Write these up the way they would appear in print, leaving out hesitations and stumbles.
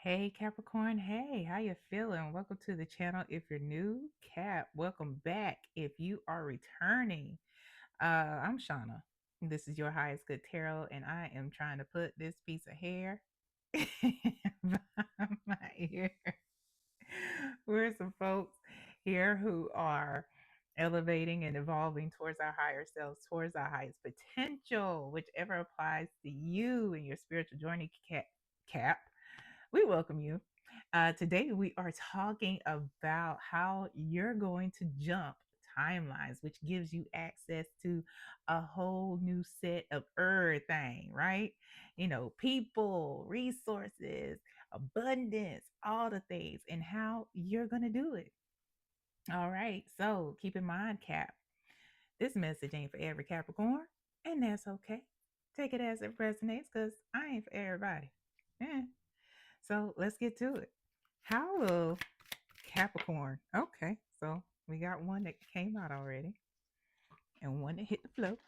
Hey Capricorn, hey, how you feeling? Welcome to the channel. If you're new, Cap, welcome back. If you are returning, I'm Shauna. This is your highest good tarot, and I am trying to put this piece of hair behind my ear. We're some folks here who are elevating and evolving towards our higher selves, towards our highest potential, whichever applies to you and your spiritual journey, Cap. We welcome you. Today, we are talking about how you're going to jump timelines, which gives you access to a whole new set of everything, right? You know, people, resources, abundance, all the things, and how you're going to do it. All right. So keep in mind, Cap, this message ain't for every Capricorn, and that's okay. Take it as it resonates because I ain't for everybody. Yeah. So let's get to it. How will Capricorn? Okay, so we got one that came out already and one that hit the float.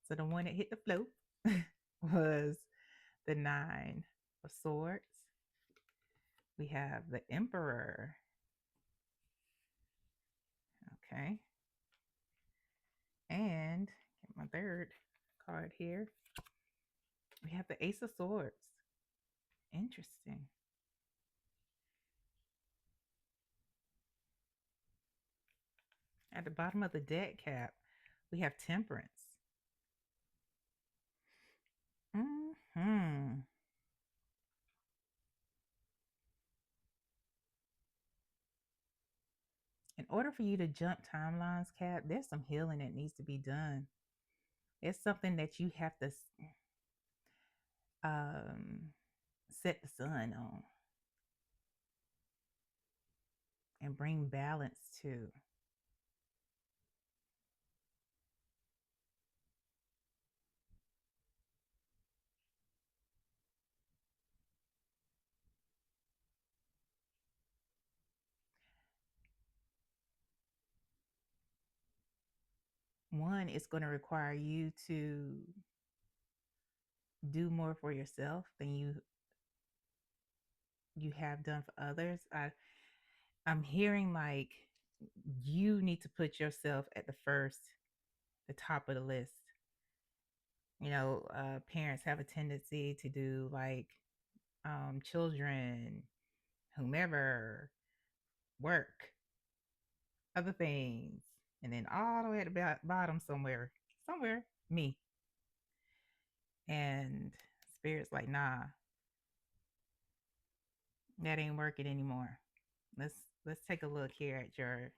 So the one that hit the float was the Nine of Swords. We have the Emperor. Okay. And get my third card here. We have the Ace of Swords. Interesting. At the bottom of the deck, Cap, we have Temperance. Hmm. In order for you to jump timelines, Cap, there's some healing that needs to be done. It's something that you have to um, set the sun on and bring balance to. One, it's going to require you to do more for yourself than you have done for others. I'm hearing like you need to put yourself at the top of the list. You know, parents have a tendency to do like children, whomever, work, other things, and then all the way at the bottom somewhere, me. And spirit's like, nah, that ain't working anymore. Let's let's take a look here at your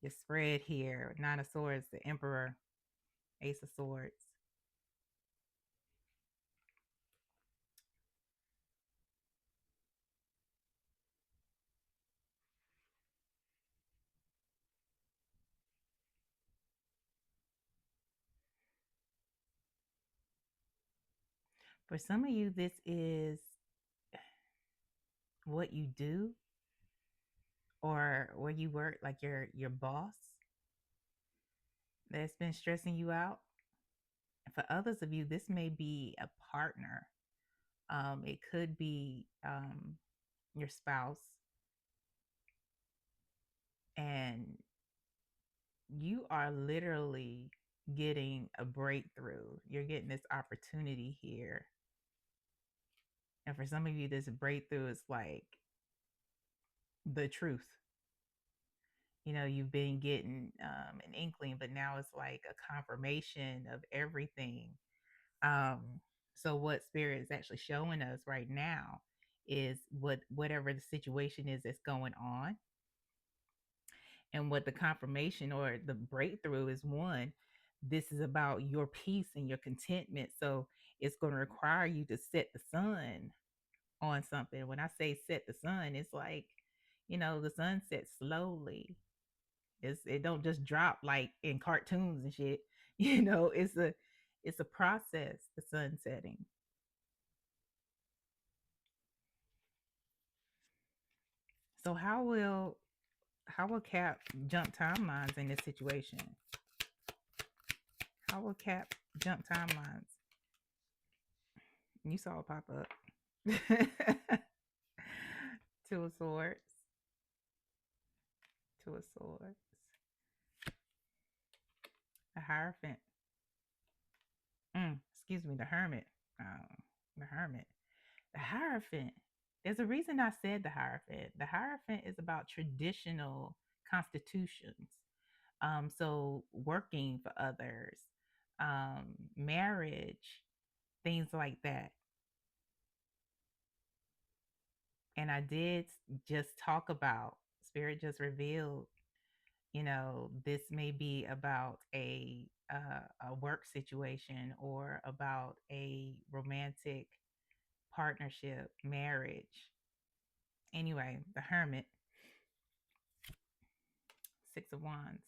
spread here. Nine of Swords, the Emperor, Ace of Swords. For some of you, this is what you do or where you work, like your boss that's been stressing you out. For others of you, this may be a partner. It could be your spouse, and you are literally getting a breakthrough. You're getting this opportunity here. And for some of you, this breakthrough is like the truth. You know, you've been getting an inkling, but now it's like a confirmation of everything. Um, so what spirit is actually showing us right now is whatever the situation is that's going on, and what the confirmation or the breakthrough is. One, this is about your peace and your contentment. So it's going to require you to set the sun on something. When I say set the sun, it's like, you know, the sun sets slowly. It don't just drop like in cartoons and shit. You know, it's a process, the sun setting. So how will Cap jump timelines in this situation? How will Cap jump timelines? You saw it pop up. Two of Swords. Two of Swords. The Hierophant. Excuse me, the Hermit. The Hermit. The Hierophant. There's a reason I said the Hierophant. The Hierophant is about traditional constitutions. So working for others, marriage, things like that. And I did just talk about, Spirit just revealed, this may be about a work situation or about a romantic partnership, marriage. Anyway, the Hermit, Six of Wands.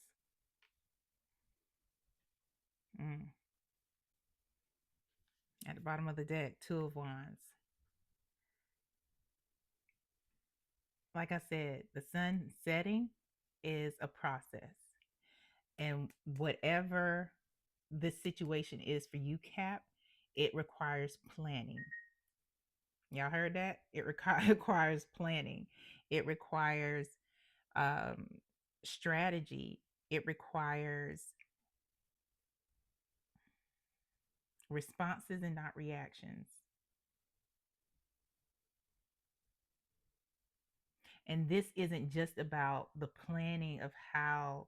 Mm. At the bottom of the deck, Two of Wands. Like I said, the sun setting is a process. And whatever the situation is for you, Cap, it requires planning. Y'all heard that? It requires planning. It requires um, strategy. It requires responses and not reactions. And this isn't just about the planning of how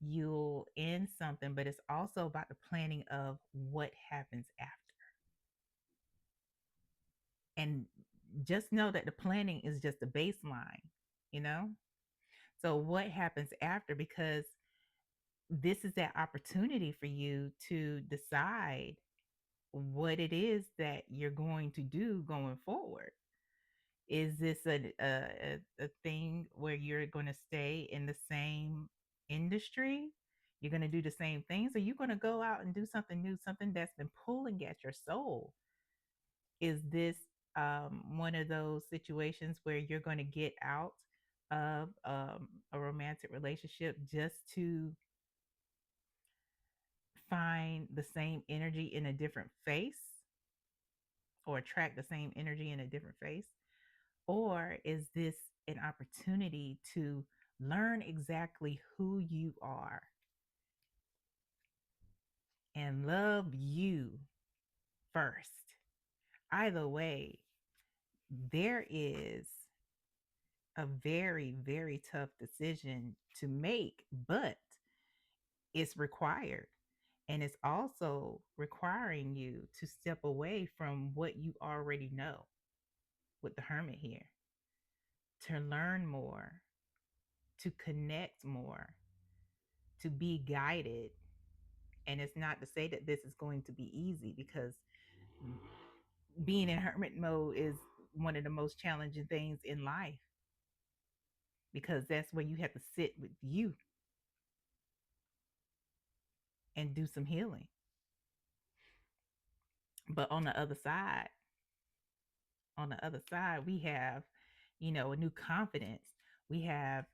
you'll end something, but it's also about the planning of what happens after. And just know that the planning is just a baseline, you know? So, what happens after? Because this is that opportunity for you to decide what it is that you're going to do going forward. Is this a thing where you're going to stay in the same industry? You're going to do the same things? Or are you going to go out and do something new, something that's been pulling at your soul? Is this one of those situations where you're going to get out of a romantic relationship just to find the same energy in a different face or attract the same energy in a different face? Or is this an opportunity to learn exactly who you are and love you first? Either way, there is a very, very tough decision to make, but it's required. And it's also requiring you to step away from what you already know with the Hermit here, to learn more, to connect more, to be guided. And it's not to say that this is going to be easy, because being in hermit mode is one of the most challenging things in life, because that's where you have to sit with you and do some healing. But on the other side, we have, a new confidence. We have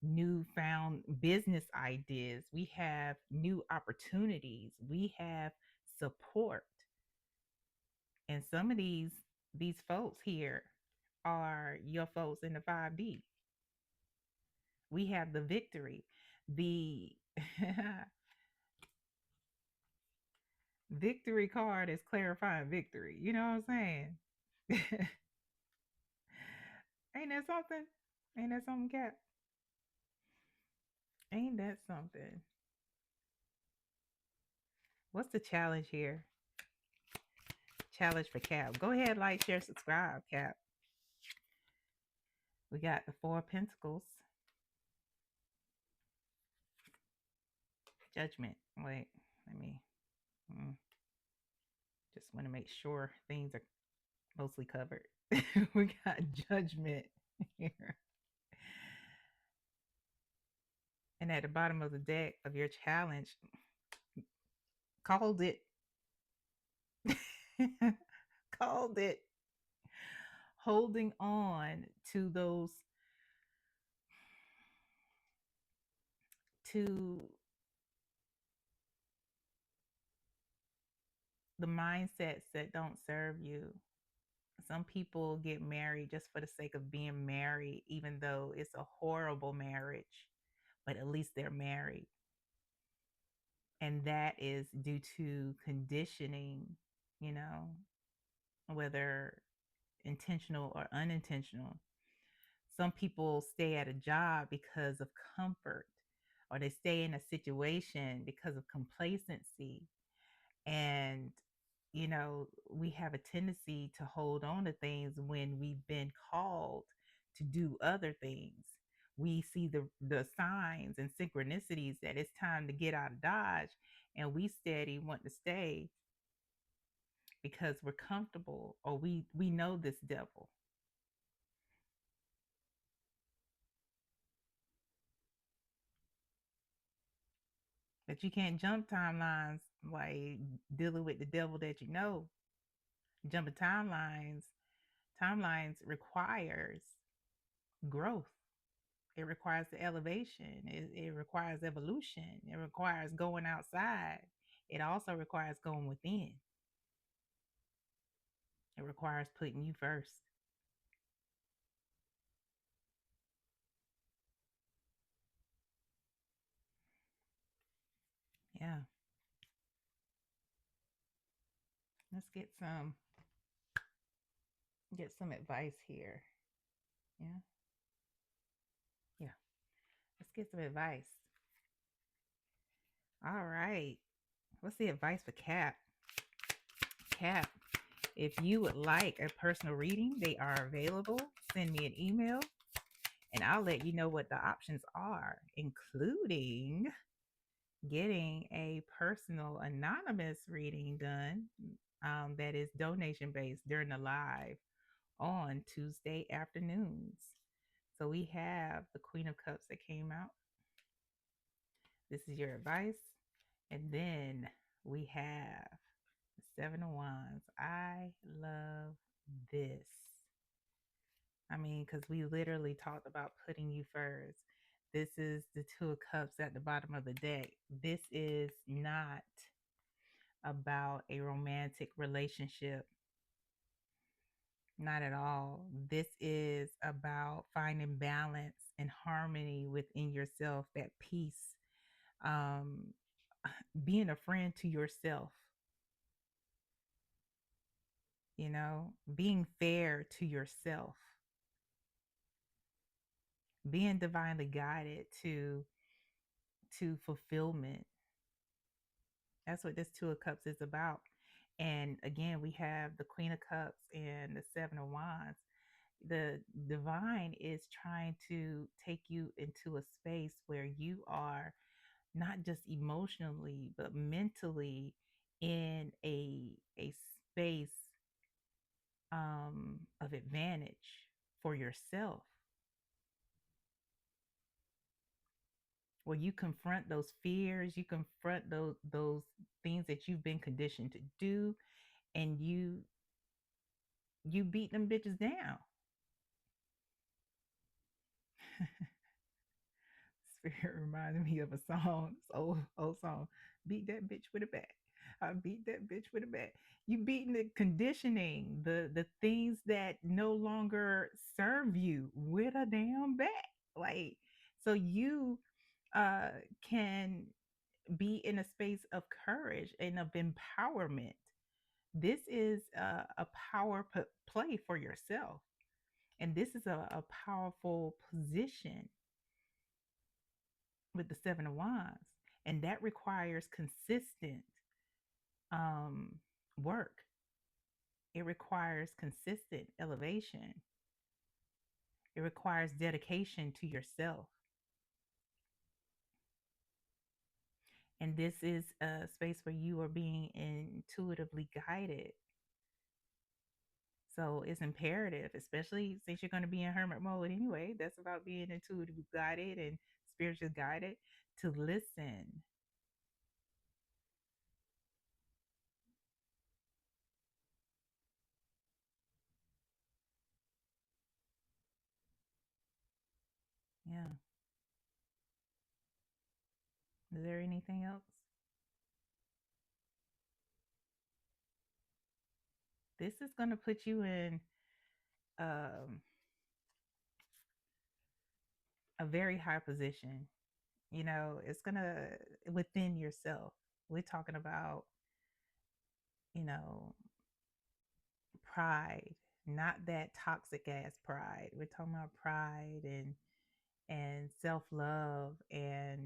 newfound business ideas. We have new opportunities. We have support. And some of these folks here are your folks in the 5D. We have the victory. The victory card is clarifying victory. You know what I'm saying? Ain't that something? Ain't that something, Cap? Ain't that something? What's the challenge here? Challenge for Cap. Go ahead, like, share, subscribe, Cap. We got the Four of Pentacles. Judgment. Wait, let me just want to make sure things are mostly covered. We got Judgment here. And at the bottom of the deck of your challenge, called it. Called it. Holding on to those, to the mindsets that don't serve you. Some people get married just for the sake of being married, even though it's a horrible marriage, but at least they're married. And that is due to conditioning, you know, whether intentional or unintentional. Some people stay at a job because of comfort, or they stay in a situation because of complacency. And, we have a tendency to hold on to things when we've been called to do other things. We see the signs and synchronicities that it's time to get out of Dodge, and we steady want to stay because we're comfortable, or we know this devil. But you can't jump timelines like dealing with the devil that you know. Jumping timelines requires growth. It requires the elevation. It requires evolution. It requires going outside. It also requires going within. It requires putting you first. Yeah. Let's get some advice here. Yeah. Yeah. Let's get some advice. All right. What's the advice for Cap? Cap, if you would like a personal reading, they are available. Send me an email and I'll let you know what the options are, including getting a personal anonymous reading done, that is donation based during the live on Tuesday afternoons. So we have the Queen of Cups that came out. This is your advice. And then we have the Seven of Wands. I love this. I mean, because we literally talked about putting you first. This is the Two of Cups at the bottom of the deck. This is not about a romantic relationship. Not at all. This is about finding balance and harmony within yourself, that peace, um, being a friend to yourself, being fair to yourself, being divinely guided to fulfillment. That's what this Two of Cups is about. And again, we have the Queen of Cups and the Seven of Wands. The divine is trying to take you into a space where you are not just emotionally, but mentally in a space of advantage for yourself, where you confront those fears, you confront those things that you've been conditioned to do, and you beat them bitches down. Spirit reminded me of a song, this old song. Beat that bitch with a bat. I beat that bitch with a bat. You beating the conditioning, the things that no longer serve you with a damn bat. Like, so you uh can be in a space of courage and of empowerment. This is a power play for yourself. And this is a powerful position with the Seven of Wands. And that requires consistent um, work, it requires consistent elevation, it requires dedication to yourself. And this is a space where you are being intuitively guided. So it's imperative, especially since you're going to be in hermit mode anyway. That's about being intuitively guided and spiritually guided, to listen. Yeah. Is there anything else? This is going to put you in um, a very high position. You know, it's going to, within yourself. We're talking about, you know, pride, not that toxic ass pride. We're talking about pride and self-love and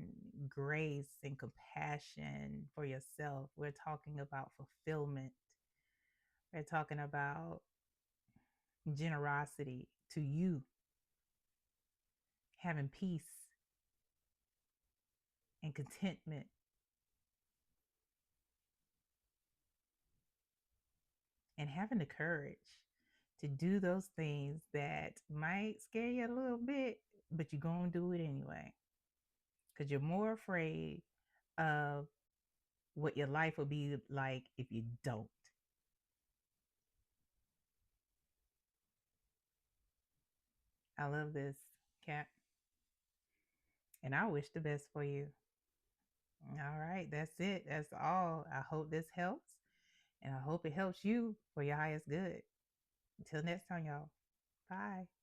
grace and compassion for yourself. We're talking about fulfillment. We're talking about generosity to you, having peace and contentment, and having the courage to do those things that might scare you a little bit, but you're going to do it anyway because you're more afraid of what your life will be like if you don't. I love this, Cat, and I wish the best for you. All right, that's it. That's all. I hope this helps, and I hope it helps you for your highest good. Until next time, y'all. Bye.